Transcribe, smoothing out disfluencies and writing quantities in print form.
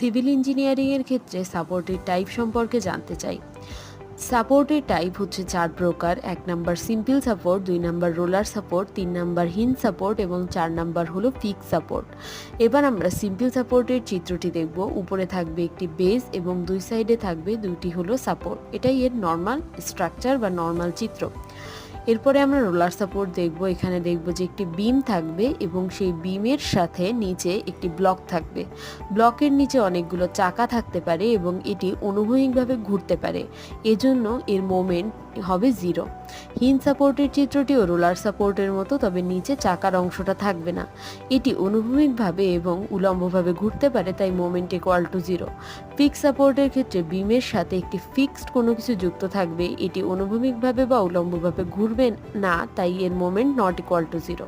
Civil engineering এর ক্ষেত্রে সাপোর্টের টাইপ সম্পর্কে জানতে চাই। সাপোর্টের টাইপ হচ্ছে 4 প্রকার। 1 number simple support, 2 number roller support, 3 number hinge support এবং 4 নাম্বার হলো ফিক্স সাপোর্ট। এবার আমরা সিম্পল সাপোর্টের চিত্রটি দেখব। উপরে থাকবে একটি বেস এবং দুই সাইডে থাকবে দুইটি হলো সাপোর্ট। এটাই এর নর্মাল স্ট্রাকচার বা নর্মাল চিত্র। এরপরে আমরা রোলার সাপোর্ট দেখব। এখানে দেখব যে একটি বিম থাকবে এবং সেই বিমের সাথে নিচে একটি ব্লক থাকবে। ব্লকের নিচে অনেকগুলো চাকা থাকতে পারে এবং এটি অনুভূমিকভাবে ঘুরতে পারে, এজন্য এর মোমেন্ট হবে 0। হিঞ্জ সাপোর্টের চিত্রটিও রোলার সাপোর্টের মতো, তবে নিচে চাকার অংশটা থাকবে না। এটি অনুভূমিকভাবে এবং উলম্বভাবে ঘুরতে পারে, তাই মোমেন্ট ইকুয়াল টু 0। ফিক্স সাপোর্টের ক্ষেত্রে বিমের সাথে একটি ফিক্সড কোনো কিছু যুক্ত থাকবে, এটি অনুভূমিকভাবে বা উলম্বভাবে ঘুরবে না, তাই এর মোমেন্ট নট ইকুয়াল টু 0।